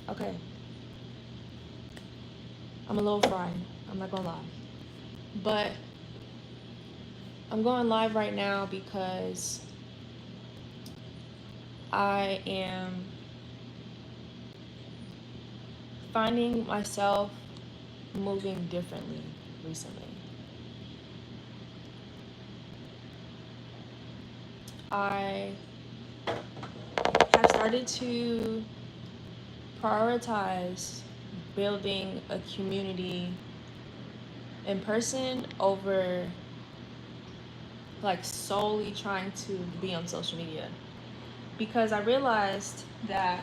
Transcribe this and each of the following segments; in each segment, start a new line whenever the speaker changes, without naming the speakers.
Okay, I'm a little fried. I'm not gonna lie. But I'm going live right now because I am finding myself moving differently recently. I have started to prioritize building a community in person over like solely trying to be on social media, because I realized that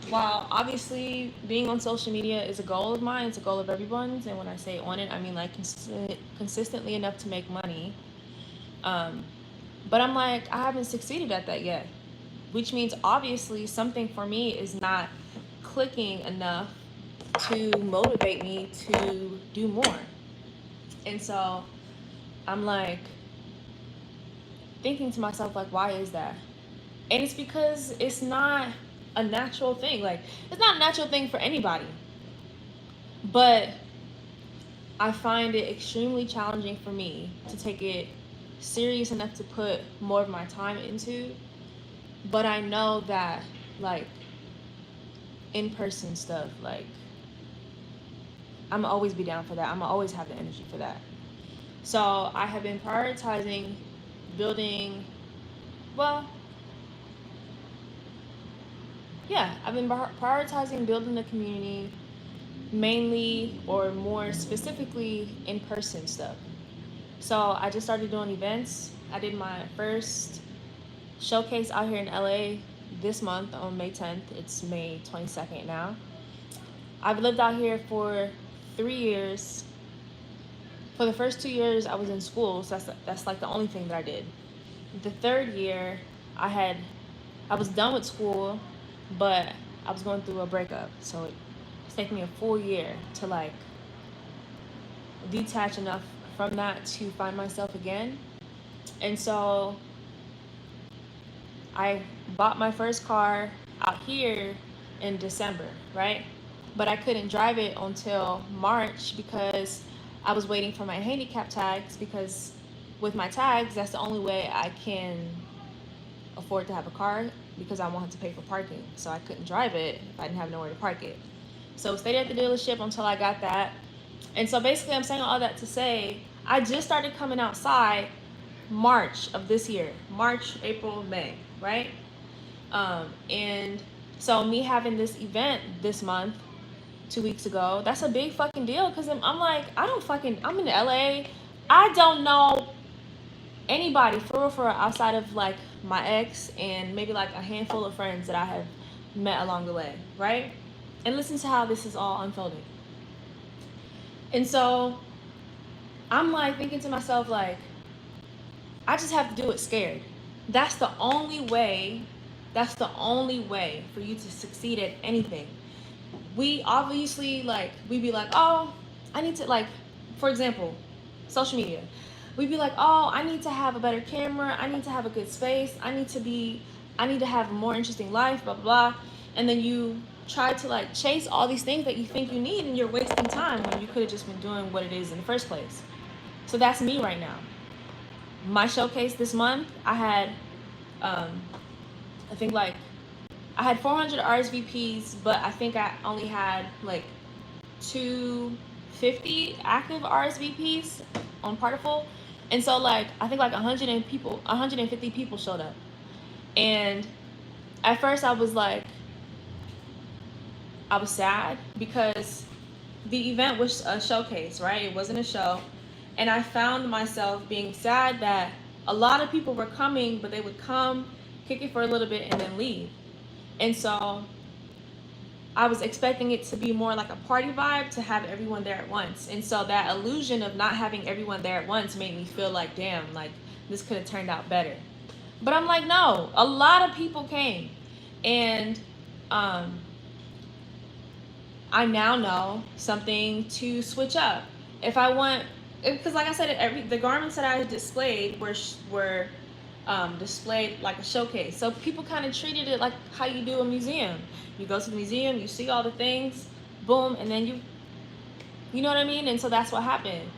while obviously being on social media is a goal of mine, it's a goal of everyone's, and when I say on it, I mean like consistently enough to make money. Um, but I'm like, I haven't succeeded at that yet, which means obviously something for me is not clicking enough to motivate me to do more. And so I'm like thinking to myself, like, why is that? And it's because it's not a natural thing. Like, it's not a natural thing for anybody. But I find it extremely challenging for me to take it serious enough to put more of my time into. But I know that, like, in person stuff, like, I'm gonna always be down for that. I'm gonna always have the energy for that. So I have been prioritizing building, well, yeah, I've been prioritizing building the community mainly or more specifically in person stuff. So I just started doing events. I did my first showcase out here in LA this month on May 10th. It's May 22nd now. I've lived out here for 3 years. For the first 2 years, I was in school, so that's like the only thing that I did. The third year, I had I was done with school, but I was going through a breakup, so it's taken me a full year to like detach enough from that to find myself again. And so I bought my first car out here in December, right? But I couldn't drive it until March because I was waiting for my handicap tags, because with my tags, that's the only way I can afford to have a car, because I wanted to pay for parking. So I couldn't drive it if I didn't have nowhere to park it. So stayed at the dealership until I got that. And so basically I'm saying all that to say I just started coming outside March of this year. March, April, May, right? And so me having this event this month, 2 weeks ago, that's a big fucking deal, because I'm like, I'm in LA. I don't know anybody for real outside of like my ex and maybe like a handful of friends that I have met along the way, right? And listen to how this is all unfolding. And so I'm like thinking to myself, like, I just have to do it scared. That's the only way, that's the only way for you to succeed at anything. We obviously, like, we be like, oh, I need to, like, for example, social media. We'd be like, oh, I need to have a better camera. I need to have a good space. I need to have a more interesting life, blah, blah, blah. And then you try to like chase all these things that you think you need, and you're wasting time when you could have just been doing what it is in the first place. So that's me right now. My showcase this month, um, I think like, I had 400 RSVPs, but I think I only had like 250 active RSVPs on Partiful. And so like I think like 150 people showed up. And at first I was sad because the event was a showcase, right? It wasn't a show. And I found myself being sad that a lot of people were coming, but they would come, kick it for a little bit, and then leave. And so I was expecting it to be more like a party vibe, to have everyone there at once. And so that illusion of not having everyone there at once made me feel like, damn, like this could have turned out better. But I'm like, no, a lot of people came. And I now know something to switch up. If I want, because like I said, the garments that I displayed were displayed like a showcase. So people kind of treated it like how you do a museum. You go to the museum, you see all the things, boom, and then you know what I mean? And so that's what happened.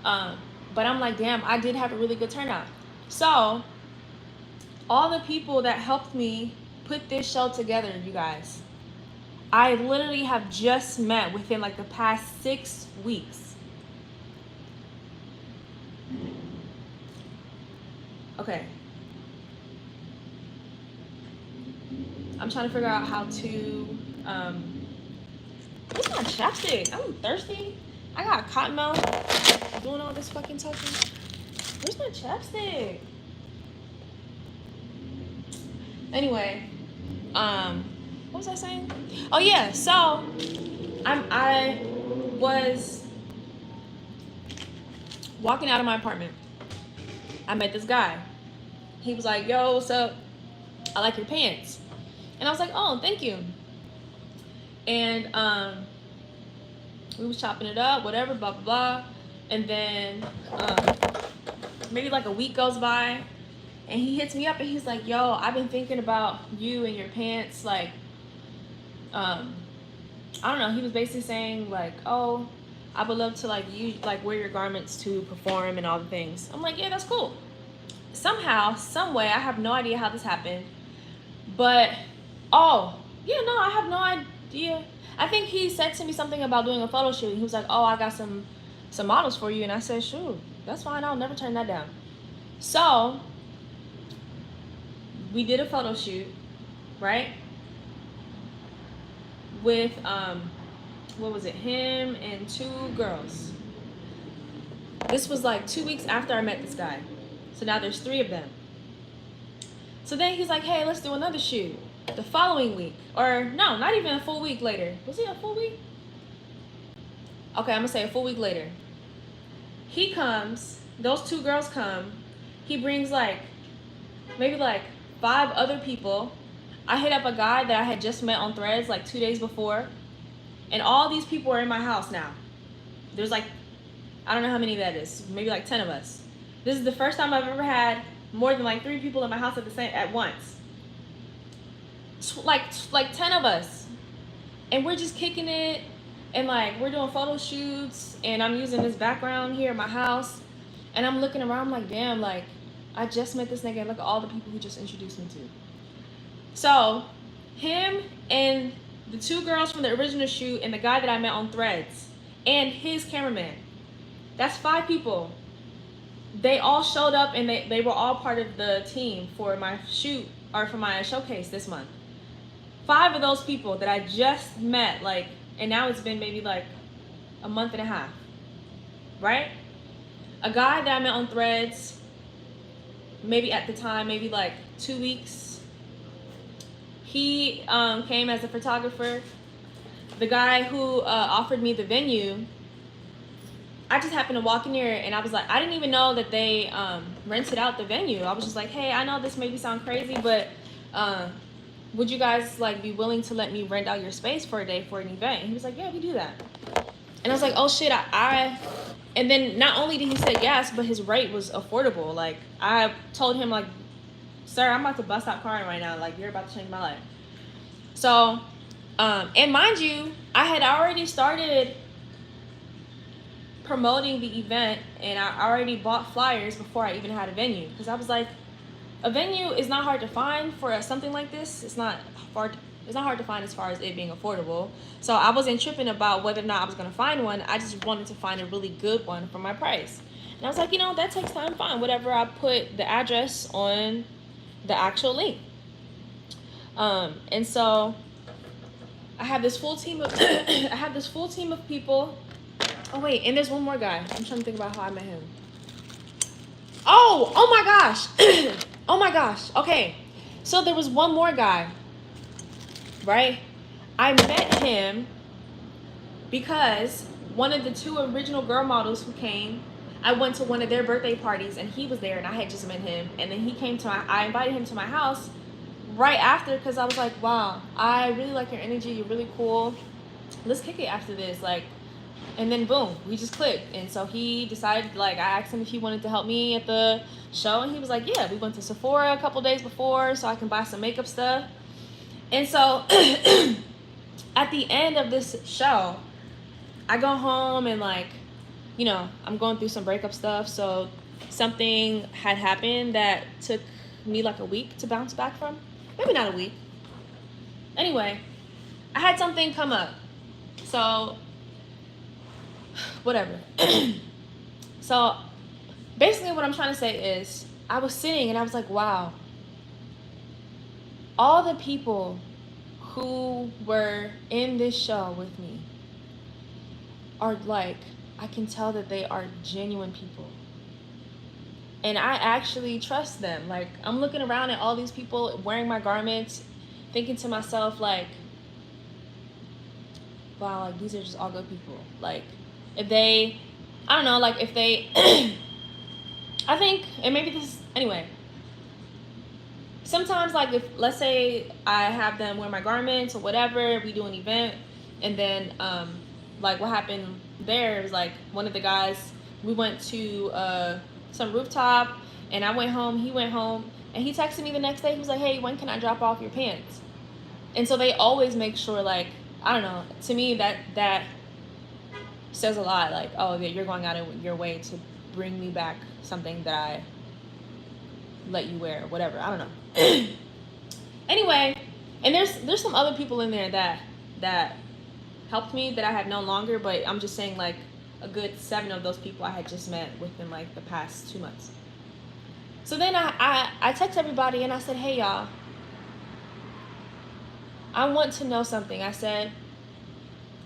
But I'm like, damn, I did have a really good turnout. So all the people that helped me put this show together, you guys, I literally have just met within like the past 6 weeks. Okay. I'm trying to figure out how to, where's my chapstick? I'm thirsty. I got a cotton mouth doing all this fucking talking. Where's my chapstick? Anyway, what was I saying? Oh yeah, so I was walking out of my apartment. I met this guy. He was like, yo, what's up? I like your pants. And I was like, oh, thank you. And we was chopping it up, whatever, blah, blah, blah. And then maybe like a week goes by, and he hits me up and he's like, yo, I've been thinking about you and your pants. Like, I don't know. He was basically saying like, oh, I would love to like wear your garments to perform and all the things. I'm like, yeah, that's cool. Somehow, some way, I have no idea how this happened, but oh yeah, no, I have no idea. I think he said to me something about doing a photo shoot. He was like, oh, I got some models for you, and I said, sure, that's fine, I'll never turn that down. So we did a photo shoot, right, with what was it, him and 2 girls. This was like 2 weeks after I met this guy. So now there's 3 of them. So then he's like, hey, let's do another shoot the following week. Or no, not even a full week later. Was it a full week? Okay, I'm gonna say a full week later. He comes, those 2 girls come. He brings like, maybe like 5 other people. I hit up a guy that I had just met on Threads like 2 days before. And all these people are in my house now. There's like, I don't know how many that is. Maybe like 10 of us. This is the first time I've ever had more than like 3 people in my house at once. Like 10 of us. And we're just kicking it. And like, we're doing photo shoots. And I'm using this background here in my house. And I'm looking around, I'm like, damn, like, I just met this nigga. And look at all the people he just introduced me to. So, him and the 2 girls from the original shoot and the guy that I met on Threads and his cameraman. That's 5 people. They all showed up and they were all part of the team for my shoot or for my showcase this month. 5 of those people that I just met, like, and now it's been maybe like a month and a half, right? A guy that I met on Threads, maybe at the time, maybe like 2 weeks. He came as a photographer. The guy who offered me the venue, I just happened to walk in here and I was like, I didn't even know that they rented out the venue. I was just like, hey, I know this maybe sound crazy, but would you guys like be willing to let me rent out your space for a day for an event? And he was like, yeah, we do that. And I was like, oh shit, and then not only did he say yes, but his rate was affordable. Like, I told him like, sir, I'm about to bust out crying right now. Like, you're about to change my life. So, and mind you, I had already started promoting the event and I already bought flyers before I even had a venue. Because I was like, a venue is not hard to find for something like this. It's not hard to find as far as it being affordable. So I wasn't tripping about whether or not I was going to find one. I just wanted to find a really good one for my price. And I was like, you know, that takes time, fine. Whatever, I put the address on the actual link. And so I have this full team of people. Oh wait, and there's one more guy. I'm trying to think about how I met him. Oh my gosh. Oh my gosh. Okay. So there was one more guy, right? I met him because one of the 2 original girl models who came, I went to one of their birthday parties and he was there and I had just met him. And then he came I invited him to my house right after because I was like, wow, I really like your energy. You're really cool. Let's kick it after this. Like, And then boom, we just clicked. And so he decided, like, I asked him if he wanted to help me at the show, and he was like, yeah. We went to Sephora a couple days before so I can buy some makeup stuff. And so at the end of this show, I go home and, like, you know, I'm going through some breakup stuff. So something had happened that took me like a week to bounce back from. Maybe not a week. Anyway, I had something come up. So whatever. So basically what I'm trying to say is, I was sitting and I was like, wow, all the people who were in this show with me are, like, I can tell that they are genuine people. And I actually trust them. Like, I'm looking around at all these people wearing my garments, thinking to myself, like, wow, like, these are just all good people. Like, if they, I don't know, like, if they, I think, and maybe this, anyway, sometimes, like, if, let's say I have them wear my garments or whatever, we do an event, and then, like, what happened there was, like, one of the guys, we went to some rooftop, and I went home, he went home, and he texted me the next day. He was like, hey, when can I drop off your pants? And so they always make sure, like, I don't know, to me that says a lot. Like, oh, you're going out of your way to bring me back something that I let you wear or whatever. I don't know. Anyway, and there's some other people in there that helped me that I had known longer, but I'm just saying, like, a good 7 of those people I had just met within, like, the past 2 months. So then I text everybody and I said, hey, y'all, I want to know something. I said,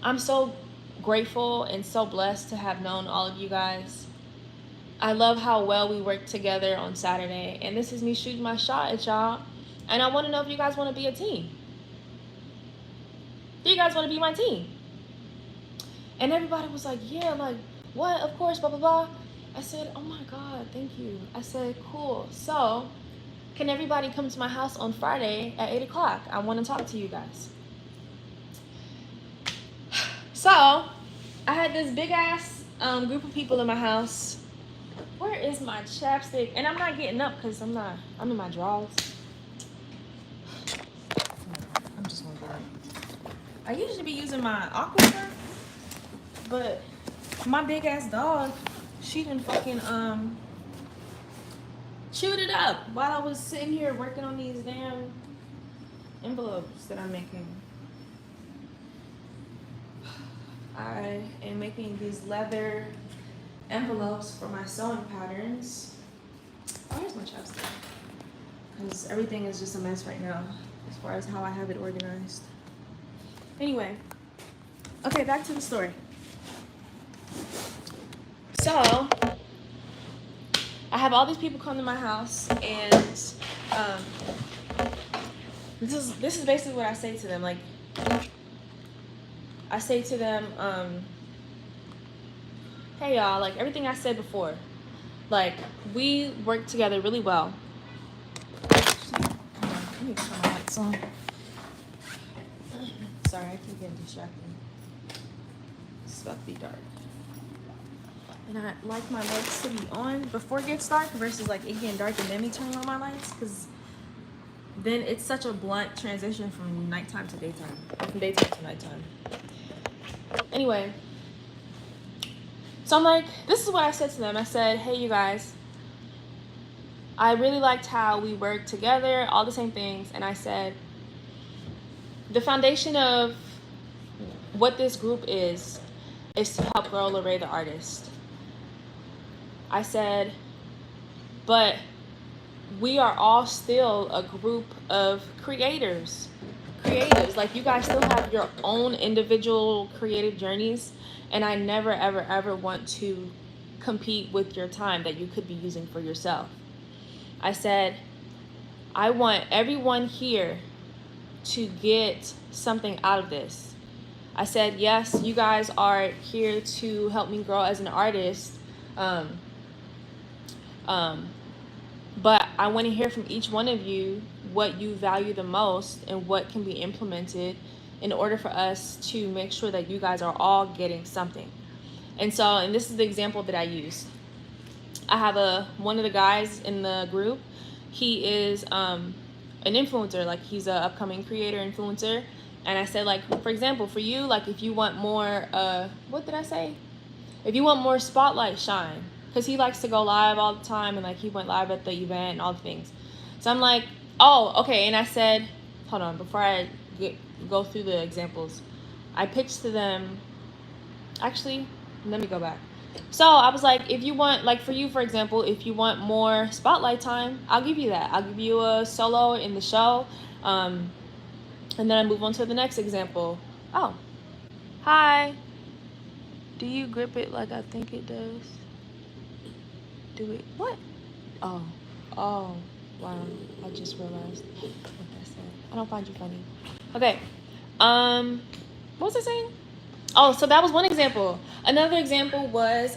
I'm so grateful and so blessed to have known all of you guys. I love how well we worked together on Saturday, and this is me shooting my shot at y'all, and I want to know if you guys want to be a team. Do you guys want to be my team? And everybody was like, yeah, like, what? Of course, blah, blah, blah. I said, oh my God, thank you. I said, cool. So can everybody come to my house on Friday at 8 o'clock? I want to talk to you guys. So I had this big ass group of people in my house. Where is my chapstick? And I'm not getting up because I'm in my drawers. I'm just gonna get up. I usually be using my Aquaphor, but my big ass dog, she done fucking chewed it up while I was sitting here working on these damn envelopes that I'm making. I am making these leather envelopes for my sewing patterns. Oh, here's my chapstick. Because everything is just a mess right now as far as how I have it organized. Anyway, okay, back to the story. So I have all these people come to my house, and this is basically what I say to them. Like, I say to them, hey y'all, like everything I said before, like we work together really well. Let me turn my lights on. Sorry, I keep getting distracted. It's about to be dark. And I like my lights to be on before it gets dark versus like it getting dark and then me turning on my lights, because then it's such a blunt transition from nighttime to daytime, or from daytime to nighttime. Anyway, so I'm like, this is what I said to them. I said, hey, you guys, I really liked how we worked together, all the same things. And I said, the foundation of what this group is to help grow LRÉ the Artist. I said, but we are all still a group of creatives. Like, you guys still have your own individual creative journeys, and I never, ever, ever want to compete with your time that you could be using for yourself. I said, I want everyone here to get something out of this. I said, yes, you guys are here to help me grow as an artist, but I want to hear from each one of you what you value the most and what can be implemented in order for us to make sure that you guys are all getting something. And this is the example that I use. I have one of the guys in the group. He is an influencer, like he's an upcoming creator influencer. And I said, like, for example, for you, like if you want more, what did I say? If you want more spotlight shine, because he likes to go live all the time, and like he went live at the event and all the things. So I'm like, oh, okay. And I said, hold on, before I go through the examples, I pitched to them. Actually, let me go back. So I was like, if you want, like for you, for example, if you want more spotlight time, I'll give you that. I'll give you a solo in the show. And then I move on to the next example. Oh, hi. Do you grip it like I think it does? Do it, what? Oh, wow. I just realized what I said. I don't find you funny. Okay. What was I saying? Oh, so that was one example. Another example was,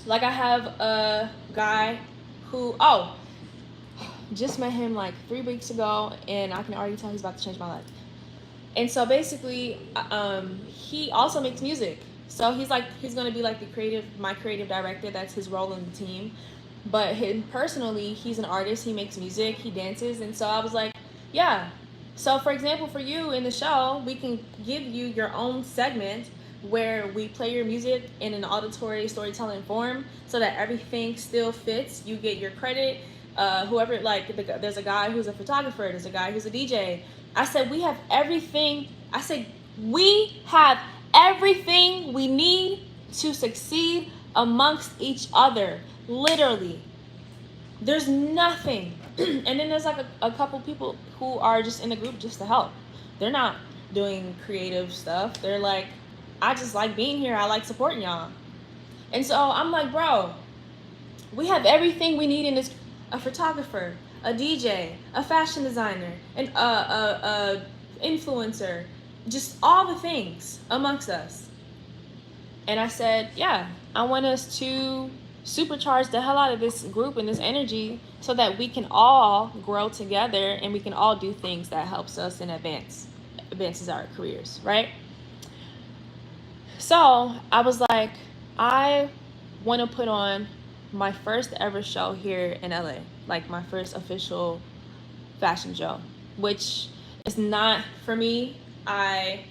like I have a guy who, just met him like 3 weeks ago, and I can already tell he's about to change my life. And so basically, he also makes music. So he's gonna be like my creative director. That's his role in the team. But him personally, he's an artist. He makes music. He dances. And so I was like, yeah. So for example, for you in the show, we can give you your own segment where we play your music in an auditory storytelling form, so that everything still fits. You get your credit. Whoever, like, there's a guy who's a photographer. There's a guy who's a DJ. I said, we have everything. I said, we have everything we need to succeed amongst each other. Literally. There's nothing. And then there's like a couple people who are just in the group just to help. They're not doing creative stuff. They're like, I just like being here. I like supporting y'all. And so I'm like, bro, we have everything we need in this. A photographer, a DJ, a fashion designer, and a influencer, just all the things amongst us. And I said, yeah, I want us to supercharge the hell out of this group and this energy, so that we can all grow together and we can all do things that helps us and advances our careers, right? So I was like, I want to put on my first ever show here in LA, like my first official fashion show, which is not for me. I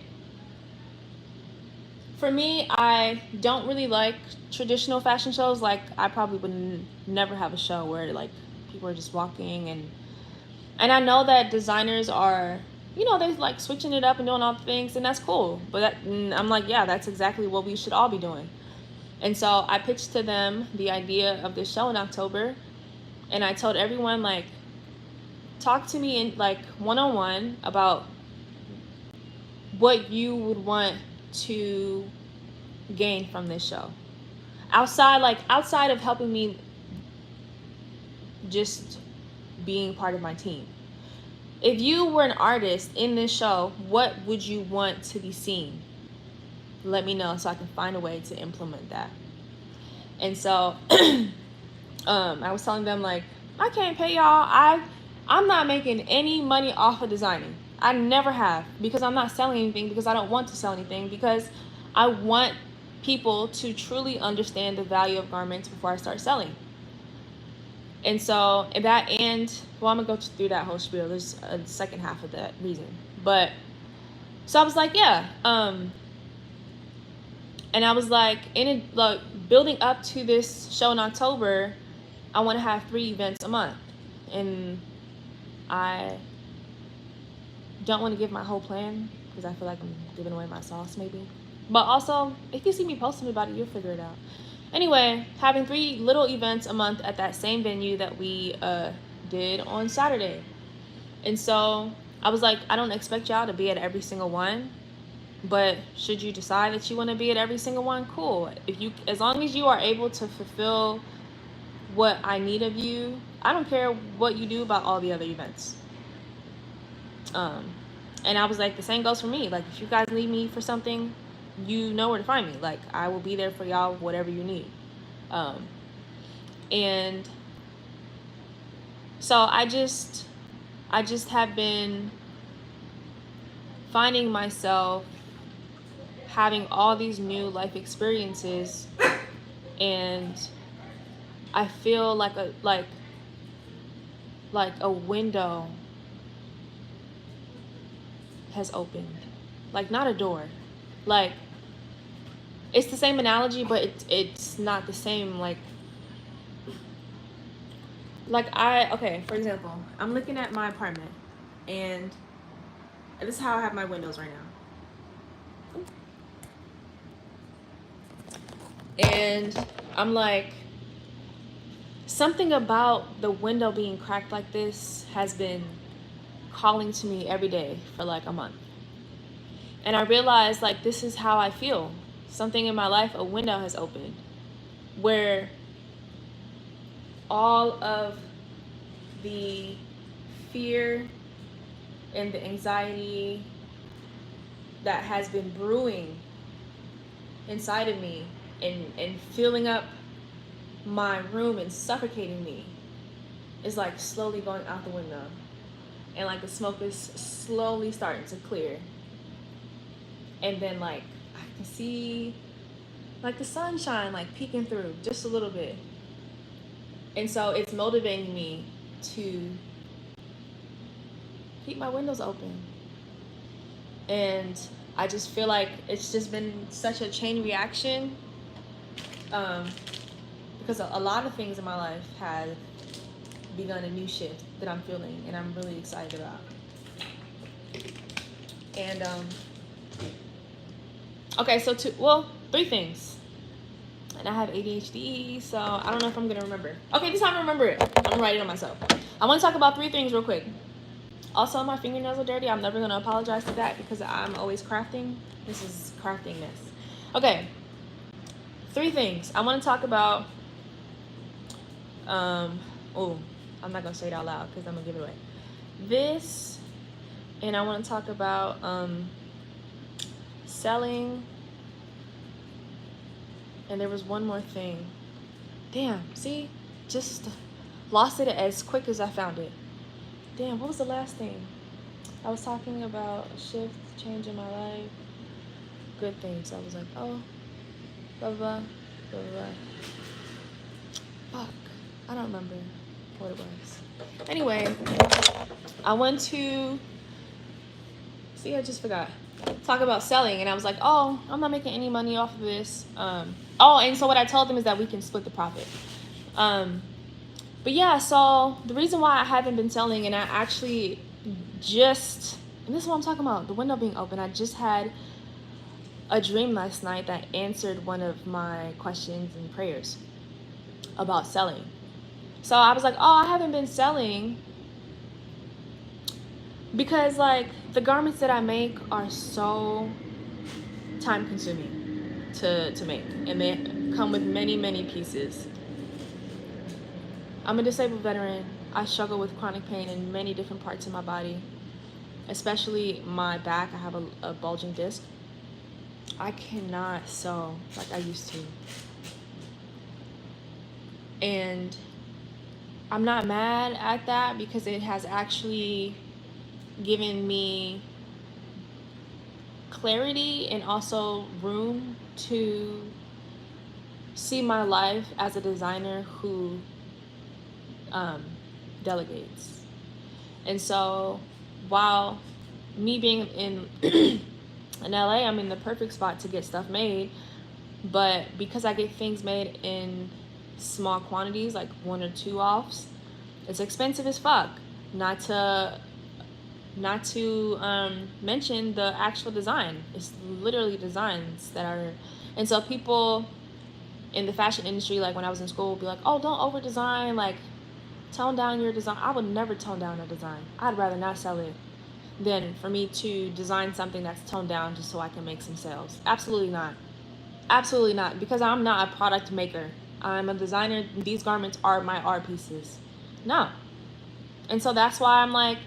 don't really like traditional fashion shows. Like I probably would never have a show where like people are just walking, and I know that designers are, they're like switching it up and doing all the things, and that's cool. But I'm like, yeah, that's exactly what we should all be doing. And so I pitched to them the idea of this show in October, and I told everyone, like, talk to me in like one-on-one about what you would want to gain from this show. Outside of helping me just being part of my team. If you were an artist in this show, what would you want to be seen? Let me know so I can find a way to implement that. And so I was telling them, like, I can't pay y'all. I'm not making any money off of designing. I never have, because I'm not selling anything, because I don't want to sell anything, because I want people to truly understand the value of garments before I start selling. And so I'm gonna go through that whole spiel. There's a second half of that reason. But so I was like, yeah. And I was like, building up to this show in October, I want to have 3 events a month. And I don't want to give my whole plan, because I feel like I'm giving away my sauce maybe. But also, if you see me posting about it, you'll figure it out. Anyway, having 3 little events a month at that same venue that we did on Saturday. And so I was like, I don't expect y'all to be at every single one. But should you decide that you want to be at every single one, cool. As long as you are able to fulfill what I need of you, I don't care what you do about all the other events. And I was like, the same goes for me. Like, if you guys need me for something, you know where to find me. Like, I will be there for y'all, whatever you need. And so I just have been finding myself having all these new life experiences, and I feel like a window has opened. Like, not a door. Like, it's the same analogy, but it's not the same. Okay, for example, I'm looking at my apartment, and this is how I have my windows right now. And I'm like, something about the window being cracked like this has been calling to me every day for like a month. And I realized, like, this is how I feel. Something in my life, a window has opened where all of the fear and the anxiety that has been brewing inside of me and filling up my room and suffocating me is like slowly going out the window. And like the smoke is slowly starting to clear. And then like I can see like the sunshine like peeking through just a little bit. And so it's motivating me to keep my windows open. And I just feel like it's just been such a chain reaction, because a lot of things in my life have begun a new shift that I'm feeling and I'm really excited about. And okay, so three things. And I have ADHD, so I don't know if I'm gonna remember. Okay, this time I remember it. I'm gonna write it on myself. I want to talk about three things real quick. Also, my fingernails are dirty. I'm never gonna apologize for that because I'm always crafting. This is craftingness. Okay, three things. I want to talk about. Oh, I'm not gonna say it out loud because I'm gonna give it away. This, and I want to talk about selling. And there was one more thing. Damn, see? Just lost it as quick as I found it. Damn, what was the last thing? I was talking about shift, change in my life, good things. I was like, oh, blah, blah, blah, blah, blah. Fuck, I don't remember what it was. Anyway, I went to, see, I just forgot. Talk about selling, and I was like, oh, I'm not making any money off of this. And so what I told them is that we can split the profit. But yeah, so the reason why I haven't been selling, and I actually and this is what I'm talking about, the window being open. I just had a dream last night that answered one of my questions and prayers about selling. So I was like, oh, I haven't been selling because like the garments that I make are so time consuming to make, and they come with many pieces. I'm a disabled veteran. I struggle with chronic pain in many different parts of my body, especially my back. I have a bulging disc. I cannot sew like I used to. And I'm not mad at that because it has actually given me clarity and also room to see my life as a designer who delegates. And so while me being in LA, I'm in the perfect spot to get stuff made, but because I get things made in small quantities, like 1 or 2 offs, it's expensive as fuck. Not to mention the actual design. It's literally designs that are, and so people in the fashion industry, like when I was in school, would be like, oh, don't over design, like tone down your design. I would never tone down a design. I'd rather not sell it than for me to design something that's toned down just so I can make some sales. Absolutely not. Absolutely not, because I'm not a product maker. I'm a designer. These garments are my art pieces. No. And so that's why I'm like,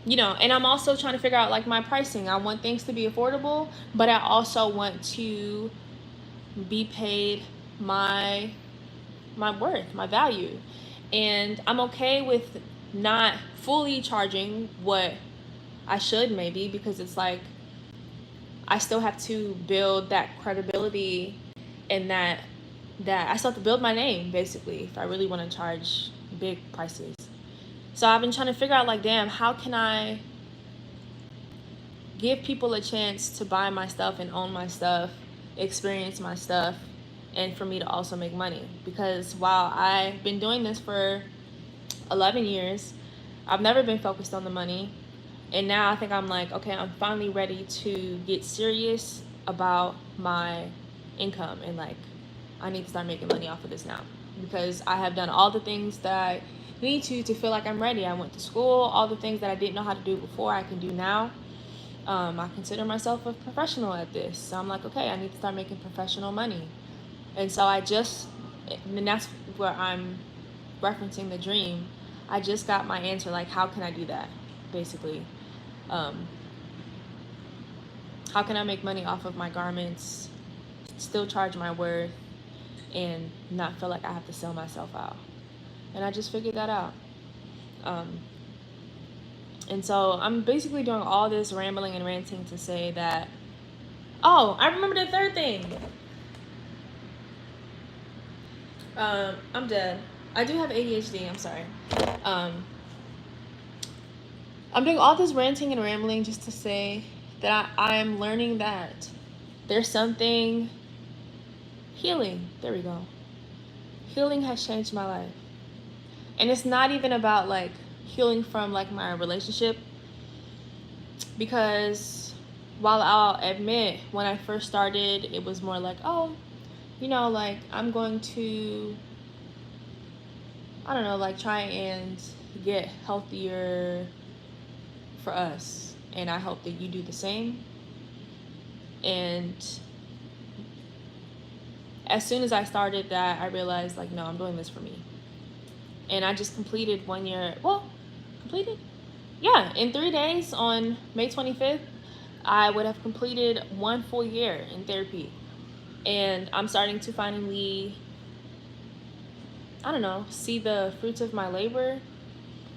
and I'm also trying to figure out like my pricing. I want things to be affordable, but I also want to be paid my worth, my value. And I'm okay with not fully charging what I should, maybe, because it's like I still have to build that credibility, and that I still have to build my name, basically, if I really want to charge big prices. So I've been trying to figure out, like, damn, how can I give people a chance to buy my stuff and own my stuff, experience my stuff, and for me to also make money? Because while I've been doing this for 11 years, I've never been focused on the money. And now I think I'm like, okay, I'm finally ready to get serious about my income, and like, I need to start making money off of this now, because I have done all the things that I need to feel like I'm ready. I went to school. All the things that I didn't know how to do before, I can do now. I consider myself a professional at this. So I'm like, okay, I need to start making professional money. And so and that's where I'm referencing the dream. I just got my answer, like, how can I do that, basically? How can I make money off of my garments, still charge my worth, and not feel like I have to sell myself out? And I just figured that out. And so I'm basically doing all this rambling and ranting to say that, oh, I remember the third thing. I'm dead. I do have ADHD, I'm sorry. I'm doing all this ranting and rambling just to say that I am learning that there's something healing. There we go. Healing has changed my life. And it's not even about like healing from like my relationship, because while I'll admit when I first started, it was more like, oh, you know, like, I'm going to, I don't know, like, try and get healthier for us, and I hope that you do the same. And as soon as I started that, I realized, like, no, I'm doing this for me. And I just completed 1 year. Well, completed? Yeah, in 3 days on May 25th, I would have completed 1 full year in therapy. And I'm starting to finally, I don't know, see the fruits of my labor.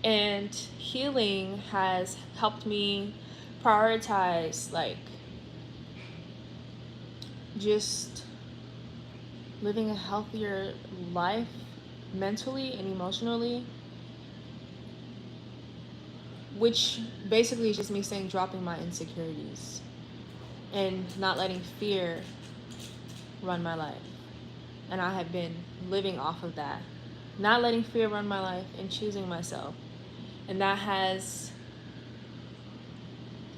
And healing has helped me prioritize, like, just living a healthier life mentally and emotionally, which basically is just me saying dropping my insecurities and not letting fear run my life. And I have been living off of that, not letting fear run my life and choosing myself. And that has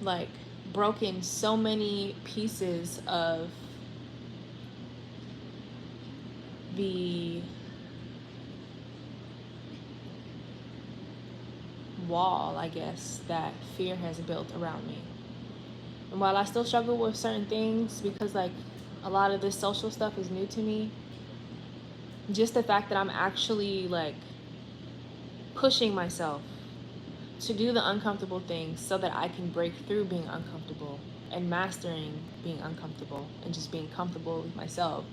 like broken so many pieces of the wall, I guess, that fear has built around me. And while I still struggle with certain things, because like a lot of this social stuff is new to me, just the fact that I'm actually like pushing myself to do the uncomfortable things so that I can break through being uncomfortable and mastering being uncomfortable and just being comfortable with myself,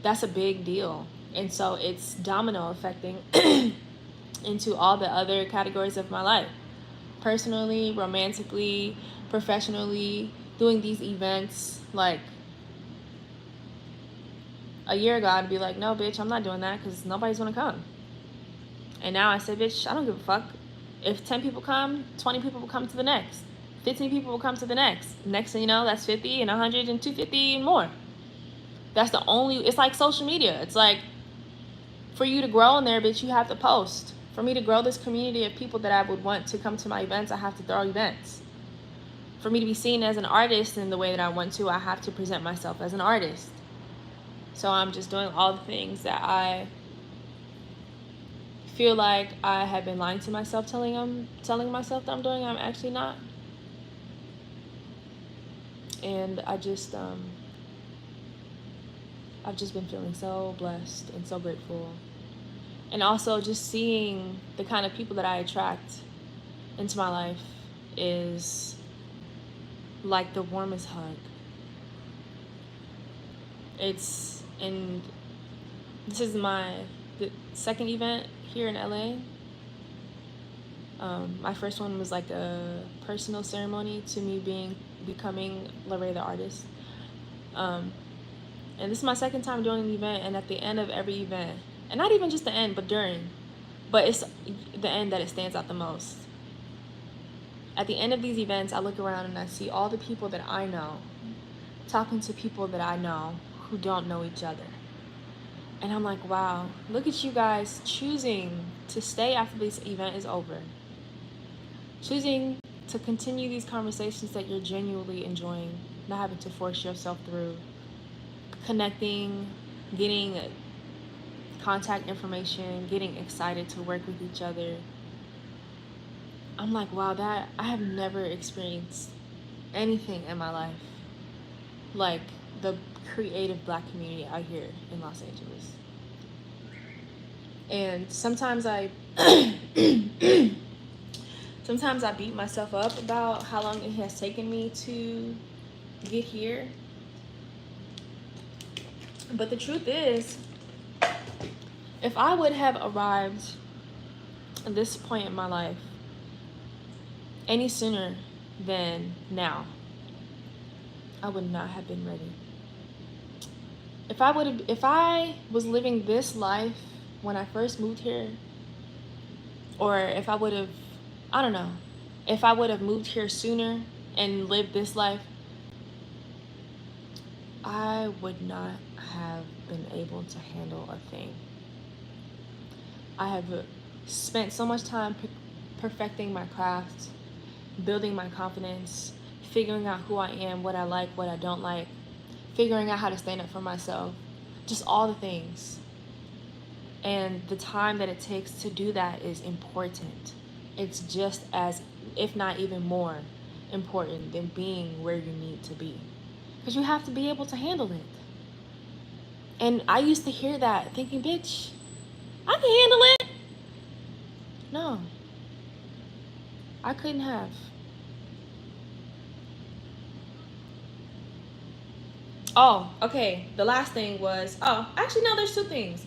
that's a big deal. And so it's domino affecting into all the other categories of my life, personally, romantically, professionally, doing these events. Like a year ago, I'd be like, no, bitch, I'm not doing that because nobody's gonna come. And now I say, bitch, I don't give a fuck. If 10 people come, 20 people will come to the next. 15 people will come to the next. Next thing you know, that's 50 and 100 and 250 and more. That's the only, it's like social media. It's like, for you to grow in there, bitch, you have to post. For me to grow this community of people that I would want to come to my events, I have to throw events. For me to be seen as an artist in the way that I want to, I have to present myself as an artist. So I'm just doing all the things that I feel like I have been lying to myself, telling myself that I'm doing. I'm actually not. And I've just been feeling so blessed and so grateful. And also just seeing the kind of people that I attract into my life is like the warmest hug. And this is the second event here in LA. My first one was like a personal ceremony to me being becoming LRÉ the Artist. And this is my second time doing an event, and at the end of every event, and not even just the end, but during, but it's the end that it stands out the most. At the end of these events, I look around and I see all the people that I know talking to people that I know who don't know each other. And I'm like, wow, look at you guys choosing to stay after this event is over. Choosing to continue these conversations that you're genuinely enjoying, not having to force yourself through. Connecting, getting contact information, getting excited to work with each other. I'm like, wow, that I have never experienced anything in my life like the creative Black community out here in Los Angeles. And sometimes I sometimes I beat myself up about how long it has taken me to get here. But the truth is, if I would have arrived at this point in my life any sooner than now, I would not have been ready. If I was living this life when I first moved here, or if I would have, I don't know, if I would have moved here sooner and lived this life, I would not have been able to handle a thing. I have spent so much time perfecting my craft, building my confidence, figuring out who I am, what I like, what I don't like, figuring out how to stand up for myself, just all the things. And the time that it takes to do that is important. It's just as, if not even more important than being where you need to be. Because you have to be able to handle it. And I used to hear that thinking, bitch, I can handle it. No, I couldn't have. Oh, okay. The last thing was, actually, no, there's two things.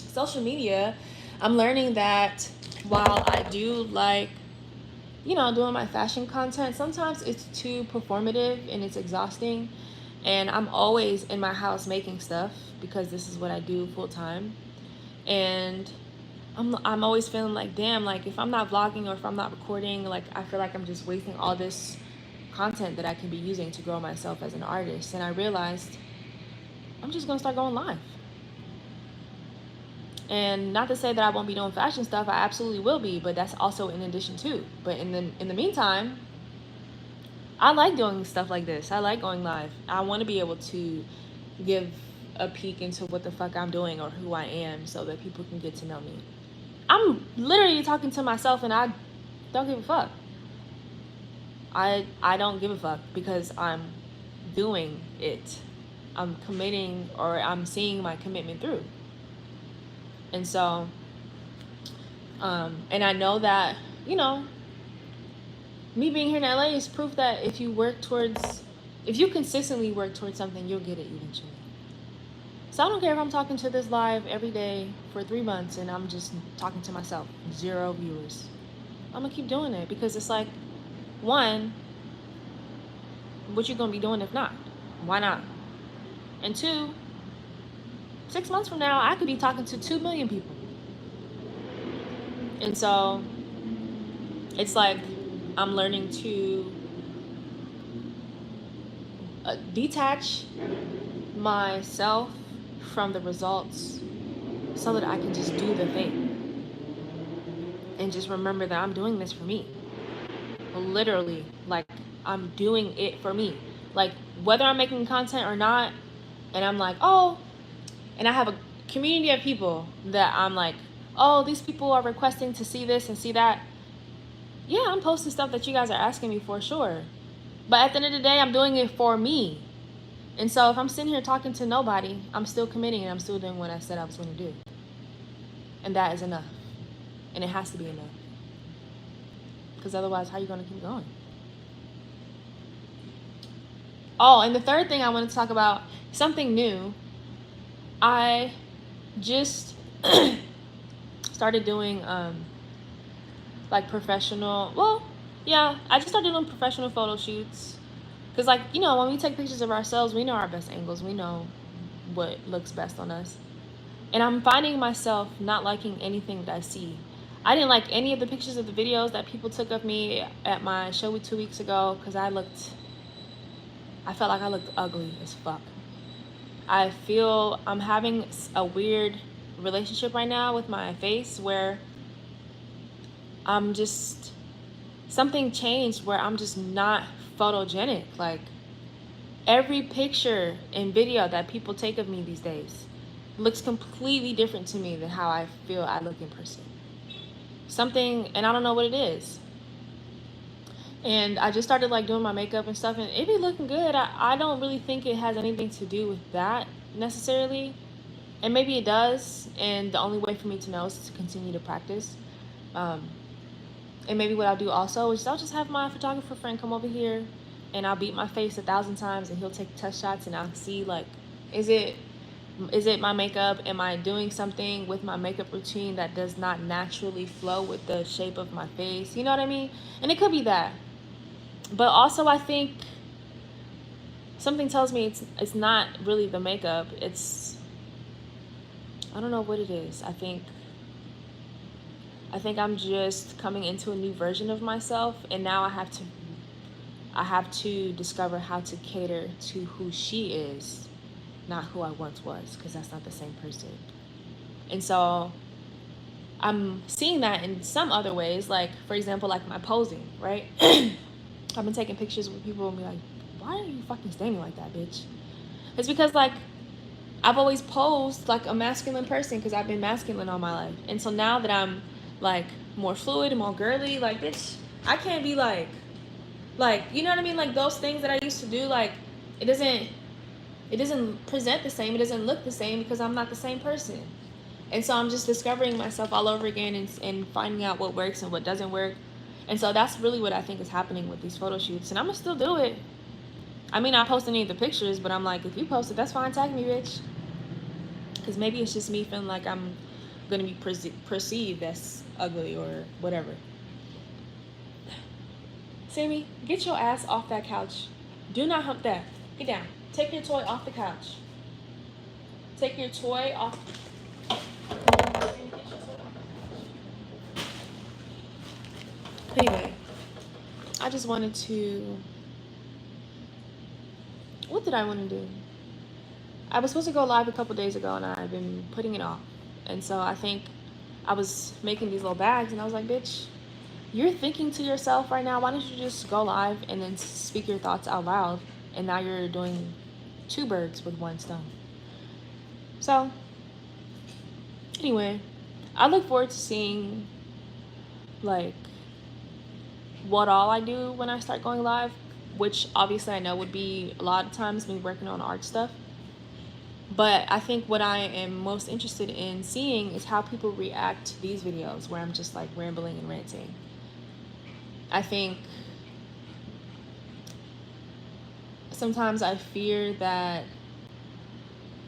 Social media, I'm learning that while I do like, doing my fashion content, sometimes it's too performative and it's exhausting. And I'm always in my house making stuff because this is what I do full time. And I'm always feeling like, damn, like if I'm not vlogging or if I'm not recording, like I feel like I'm just wasting all this content that I can be using to grow myself as an artist. And I realized I'm just gonna start going live. And not to say that I won't be doing fashion stuff, I absolutely will be, but that's also in addition to. But in the meantime, I like doing stuff like this. I like going live. I want to be able to give a peek into what the fuck I'm doing or who I am so that people can get to know me. I'm literally talking to myself and I don't give a fuck. I don't give a fuck because I'm doing it. I'm committing, or I'm seeing my commitment through. And so, and I know that, me being here in LA is proof that if you consistently work towards something, you'll get it eventually. So I don't care if I'm talking to this live every day for 3 months and I'm just talking to myself, 0 viewers. I'm gonna keep doing it because it's like, one, what you gonna be doing if not? Why not? And 2, 6 months from now, I could be talking to 2 million people. And so it's like I'm learning to detach myself from the results so that I can just do the thing. And just remember that I'm doing this for me. Literally, like I'm doing it for me. Like whether I'm making content or not, and I'm like, oh, and I have a community of people that I'm like, oh, these people are requesting to see this and see that. Yeah, I'm posting stuff that you guys are asking me for, sure. But at the end of the day, I'm doing it for me. And so if I'm sitting here talking to nobody, I'm still committing and I'm still doing what I said I was going to do. And that is enough. And it has to be enough. Because otherwise, how are you going to keep going? Oh, and the third thing I want to talk about, something new. I just started doing like professional, well, Yeah, I just started doing professional photo shoots. Because, like, you know, when we take pictures of ourselves, we know our best angles. We know what looks best on us. And I'm finding myself not liking anything that I see. I didn't like any of the pictures of the videos that people took of me at my show 2 weeks ago because I felt like I looked ugly as fuck. I feel I'm having a weird relationship right now with my face where I'm just, something changed where I'm just not photogenic. Like, every picture and video that people take of me these days looks completely different to me than how I feel I look in person. Something, and I don't know what it is. And I just started like doing my makeup and stuff, and it be looking good. I don't really think it has anything to do with that necessarily. And maybe it does, and the only way for me to know is to continue to practice. Um, and maybe what I'll do also is I'll just have my photographer friend come over here and I'll beat my face 1,000 times and he'll take test shots and I'll see, like, is it my makeup? Am I doing something with my makeup routine that does not naturally flow with the shape of my face? You know what I mean? And it could be that. But also I think something tells me it's not really the makeup. I don't know what it is. I think I'm just coming into a new version of myself, and now I have to discover how to cater to who she is, not who I once was, because that's not the same person. And so I'm seeing that in some other ways, like, for example, like my posing, right? I've been taking pictures with people and be like, why are you fucking standing like that, bitch? It's because, like, I've always posed like a masculine person because I've been masculine all my life. And so now that I'm like more fluid and more girly, like, bitch, I can't be like, you know what I mean? Like, those things that I used to do, like, it doesn't present the same. It doesn't look the same because I'm not the same person. And so I'm just discovering myself all over again and finding out what works and what doesn't work. And so that's really what I think is happening with these photo shoots. And I'm gonna still do it. I mean, not post any of the pictures, but I'm like, if you post it, that's fine. Tag me, bitch. Because maybe it's just me feeling like I'm gonna be perceived as ugly or whatever. Sammy, get your ass off that couch. Do not hump that. Get down. Take your toy off the couch. Take your toy off. Anyway, I just wanted to. What did I want to do? I was supposed to go live a couple days ago, and I've been putting it off. And so I think I was making these little bags, and I was like, bitch, you're thinking to yourself right now, why don't you just go live and then speak your thoughts out loud? And now you're doing 2 birds with 1 stone. So, anyway, I look forward to seeing, like, what all I do when I start going live, which obviously I know would be a lot of times me working on art stuff. But I think what I am most interested in seeing is how people react to these videos where I'm just like rambling and ranting. I think sometimes I fear that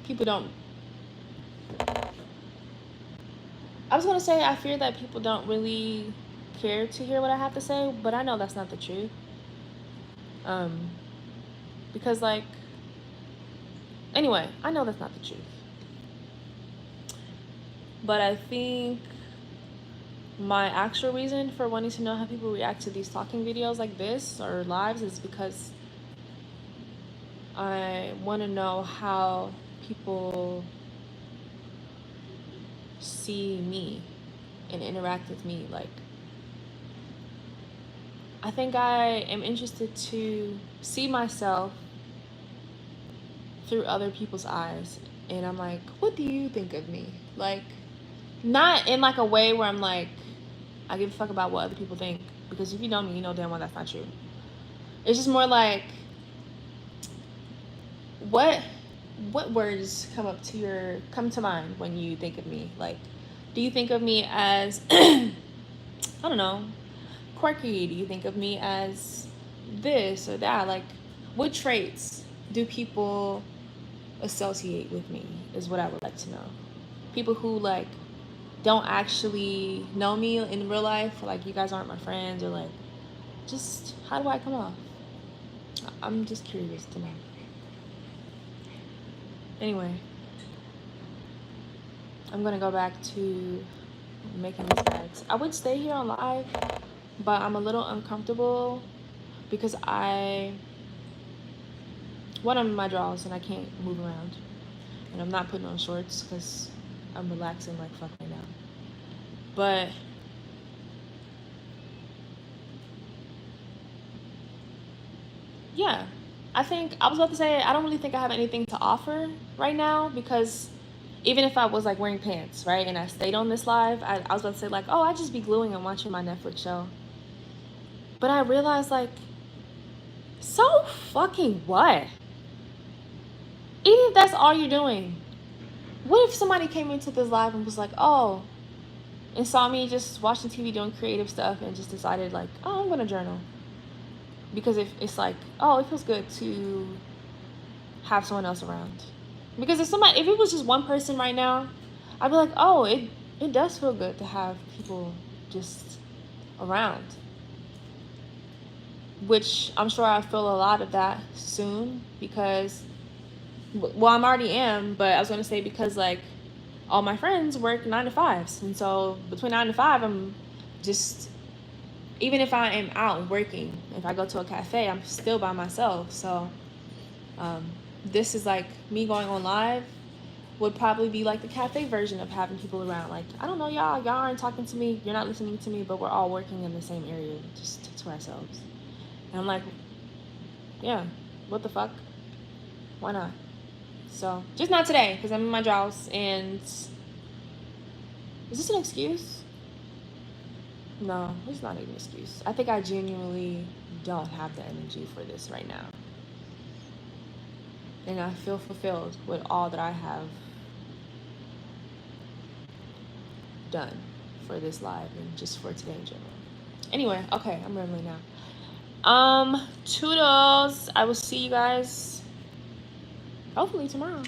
people don't. I was gonna say I fear that people don't really care to hear what I have to say, but I know that's not the truth. Because, like, anyway, I know that's not the truth. But I think my actual reason for wanting to know how people react to these talking videos like this or lives is because I want to know how people see me and interact with me. Like, I think I am interested to see myself through other people's eyes. And I'm like, what do you think of me? Like, not in like a way where I'm like, I give a fuck about what other people think. Because if you know me, you know damn well that's not true. It's just more like, what words come to mind when you think of me? Like, do you think of me as I don't know, quirky? Do you think of me as this or that? Like, what traits do people associate with me is what I would like to know. People who, like, don't actually know me in real life, like, you guys aren't my friends, or like, Just how do I come off? I'm just curious to know. Anyway, I'm gonna go back to making these bags. I would stay here on live, but I'm a little uncomfortable because one, I'm in my drawers and I can't move around, and I'm not putting on shorts because I'm relaxing like fuck right now. But yeah, I think I was about to say I don't really think I have anything to offer right now, because even if I was like wearing pants, right, and I stayed on this live, I was about to say like, oh, I'd just be gluing and watching my Netflix show. But I realized like, so fucking what? Even if that's all you're doing, what if somebody came into this live and was like, oh, and saw me just watching TV doing creative stuff and just decided like, oh, I'm gonna journal. Because if it's like, oh, it feels good to have someone else around. Because if it was just one person right now, I'd be like, oh, it does feel good to have people just around. Which I'm sure I feel a lot of that soon, because, well, I'm already am, but I was gonna say because like all my friends work 9 to 5s, and so between 9 to 5, I'm just, even if I am out working, if I go to a cafe, I'm still by myself. So this is like me going on live would probably be like the cafe version of having people around. Like, I don't know, y'all aren't talking to me, you're not listening to me, but we're all working in the same area just to ourselves. And I'm like, yeah, what the fuck? Why not? So, just not today, because I'm in my drawers. And is this an excuse? No, it's not an excuse. I think I genuinely don't have the energy for this right now. And I feel fulfilled with all that I have done for this live and just for today in general. Anyway, okay, I'm rambling now. Toodles. I will see you guys hopefully tomorrow.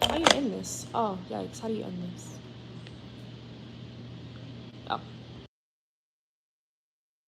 How do you end this? Oh, yikes. How do you end this? Oh.